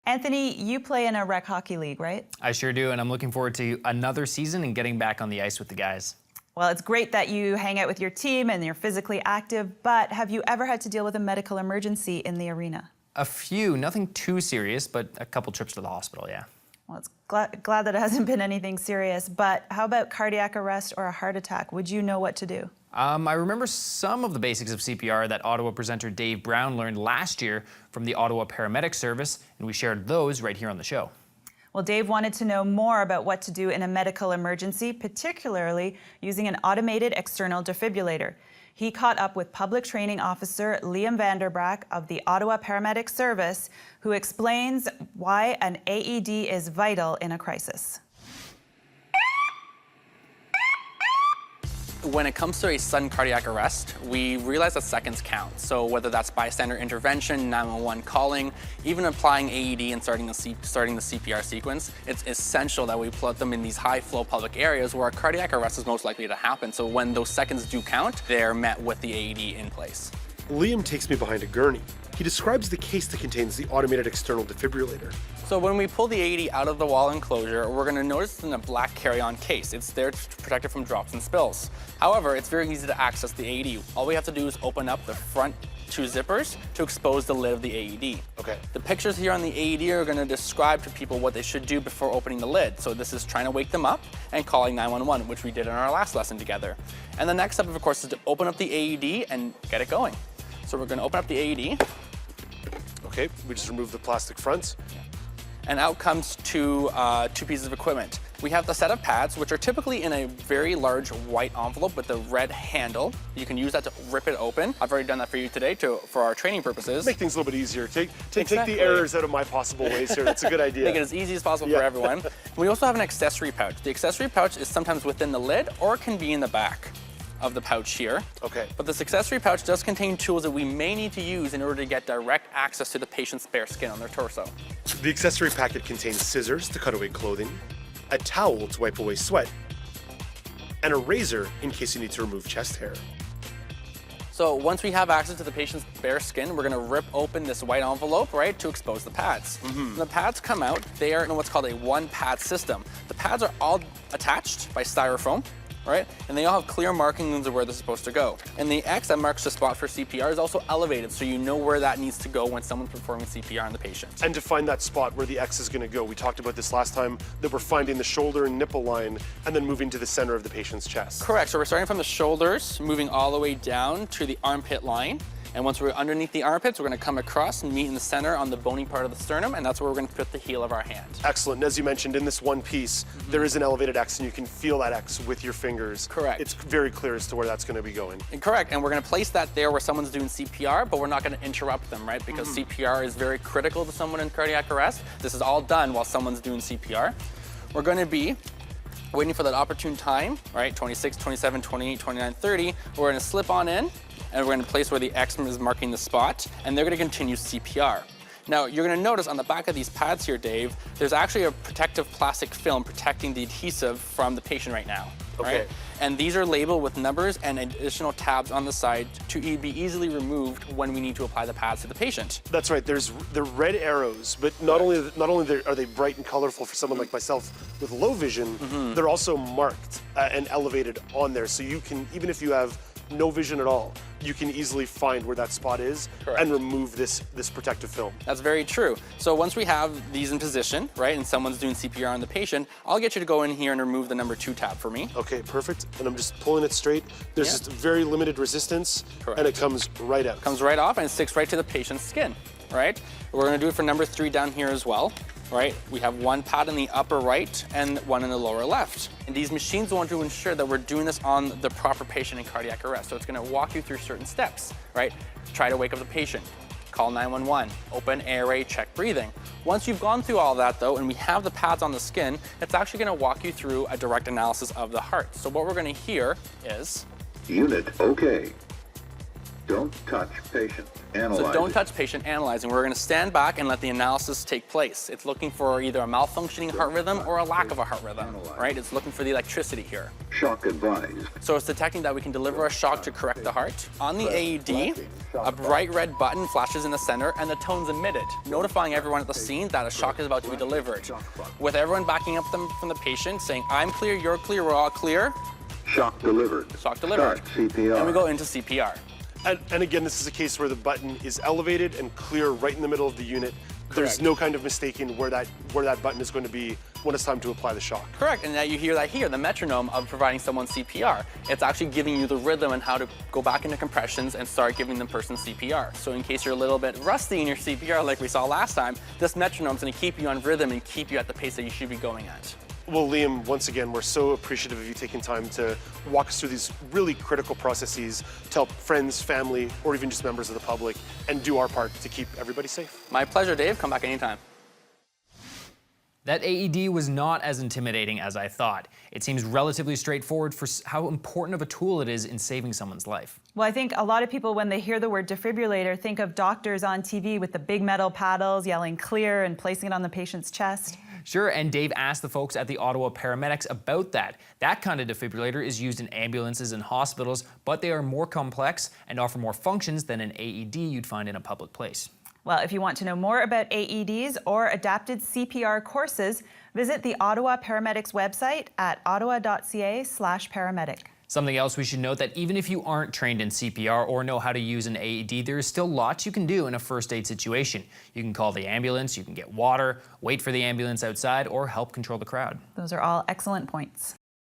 Anthony, you play in a rec hockey league, right? I sure do, and I'm looking forward to another season and getting back on the ice with the guys. Well, it's great that you hang out with your team and you're physically active, but have you ever had to deal with a medical emergency in the arena? A few, nothing too serious, but a couple trips to the hospital, yeah. Well, it's glad that it hasn't been anything serious, but how about cardiac arrest or a heart attack? Would you know what to do? I remember some of the basics of CPR that Ottawa presenter Dave Brown learned last year from the Ottawa Paramedics service, and we shared those right here on the show. Well, Dave wanted to know more about what to do in a medical emergency, particularly using an automated external defibrillator. He caught up with Public Training Officer Liam Vanderbrack of the Ottawa Paramedics service, who explains why an AED is vital in a crisis. When it comes to a sudden cardiac arrest, we realize that seconds count. So whether that's bystander intervention, 911 calling, even applying AED and starting the CPR sequence, it's essential that we put them in these high flow public areas where a cardiac arrest is most likely to happen. So when those seconds do count, they're met with the AED in place. Liam takes me behind a gurney. He describes the case that contains the automated external defibrillator. So when we pull the AED out of the wall enclosure, we're going to notice it's in a black carry-on case. It's there to protect it from drops and spills. However, it's very easy to access the AED. All we have to do is open up the front two zippers to expose the lid of the AED. Okay. The pictures here on the AED are going to describe to people what they should do before opening the lid. So this is trying to wake them up and calling 911, which we did in our last lesson together. And the next step, of course, is to open up the AED and get it going. So we're going to open up the AED. Okay, we just remove the plastic fronts. And out comes two pieces of equipment. We have the set of pads, which are typically in a very large white envelope with a red handle. You can use that to rip it open. I've already done that for you today for our training purposes. Make things a little bit easier. Take Exactly. the errors out of my possible ways here. That's a good idea. Make it as easy as possible for everyone. We also have an accessory pouch. The accessory pouch is sometimes within the lid or can be in the back of the pouch here. Okay. But this accessory pouch does contain tools that we may need to use in order to get direct access to the patient's bare skin on their torso. The accessory packet contains scissors to cut away clothing, a towel to wipe away sweat, and a razor in case you need to remove chest hair. So once we have access to the patient's bare skin, we're gonna rip open this white envelope, right, to expose the pads. When the pads come out, they are in what's called a one-pad system. The pads are all attached by styrofoam, right? And they all have clear markings of where they're supposed to go. And the X that marks the spot for CPR is also elevated, so you know where that needs to go when someone's performing CPR on the patient. And to find that spot where the X is going to go, we talked about this last time, that we're finding the shoulder and nipple line and then moving to the center of the patient's chest. Correct, so we're starting from the shoulders, moving all the way down to the armpit line. And once we're underneath the armpits, we're gonna come across and meet in the center on the bony part of the sternum, and that's where we're gonna put the heel of our hand. Excellent. As you mentioned, in this one piece, there is an elevated X, and you can feel that X with your fingers. Correct. It's very clear as to where that's gonna be going. And correct, and we're gonna place that there where someone's doing CPR, but we're not gonna interrupt them, right? Because CPR is very critical to someone in cardiac arrest. This is all done while someone's doing CPR. We're gonna be waiting for that opportune time, right? 26, 27, 28, 29, 30. We're gonna slip on in, and we're gonna place where the X is marking the spot, and they're gonna continue CPR. Now, you're gonna notice on the back of these pads here, Dave, there's actually a protective plastic film protecting the adhesive from the patient right now, right? And these are labeled with numbers and additional tabs on the side to be easily removed when we need to apply the pads to the patient. That's right. There's the red arrows, but not only are they bright and colorful for someone like myself with low vision, they're also marked and elevated on there. So you can, even if you have no vision at all, you can easily find where that spot is and remove this protective film. That's very true. So once we have these in position, right, and someone's doing CPR on the patient, I'll get you to go in here and remove the number 2 tab for me. Okay, perfect. And I'm just pulling it straight. There's just very limited resistance, and it comes right out. Comes right off and it sticks right to the patient's skin, right? We're gonna do it for number 3 down here as well. Right? We have one pad in the upper right and one in the lower left. And these machines want to ensure that we're doing this on the proper patient in cardiac arrest. So it's gonna walk you through certain steps, right? Try to wake up the patient, call 911, open airway, check breathing. Once you've gone through all that though, and we have the pads on the skin, it's actually gonna walk you through a direct analysis of the heart. So what we're gonna hear is... Unit okay. Don't touch patient. Analyze. So don't touch patient, analyzing. We're going to stand back and let the analysis take place. It's looking for either a malfunctioning heart rhythm or a lack of a heart rhythm, right? It's looking for the electricity here. Shock advised. So it's detecting that we can deliver a shock to correct the heart. On the AED, a bright red button flashes in the center and the tone's emitted, notifying everyone at the scene that a shock is about to be delivered. With everyone backing up from the patient, saying, I'm clear, you're clear, we're all clear. Shock delivered. Shock delivered. Start CPR. And we go into CPR. And again, this is a case where the button is elevated and clear right in the middle of the unit. There's Correct. no kind of mistaking where that button is going to be when it's time to apply the shock. Correct, and now you hear that here, the metronome of providing someone CPR. It's actually giving you the rhythm and how to go back into compressions and start giving the person CPR. So in case you're a little bit rusty in your CPR like we saw last time, this metronome's gonna keep you on rhythm and keep you at the pace that you should be going at. Well, Liam, once again, we're so appreciative of you taking time to walk us through these really critical processes to help friends, family, or even just members of the public and do our part to keep everybody safe. My pleasure, Dave. Come back anytime. That AED was not as intimidating as I thought. It seems relatively straightforward for how important of a tool it is in saving someone's life. Well, I think a lot of people, when they hear the word defibrillator, think of doctors on TV with the big metal paddles yelling clear and placing it on the patient's chest. Sure, and Dave asked the folks at the Ottawa Paramedics about that. That kind of defibrillator is used in ambulances and hospitals, but they are more complex and offer more functions than an AED you'd find in a public place. Well, if you want to know more about AEDs or adapted CPR courses, visit the Ottawa Paramedics website at ottawa.ca/paramedic. Something else we should note that even if you aren't trained in CPR or know how to use an AED, there is still lots you can do in a first aid situation. You can call the ambulance, you can get water, wait for the ambulance outside, or help control the crowd. Those are all excellent points.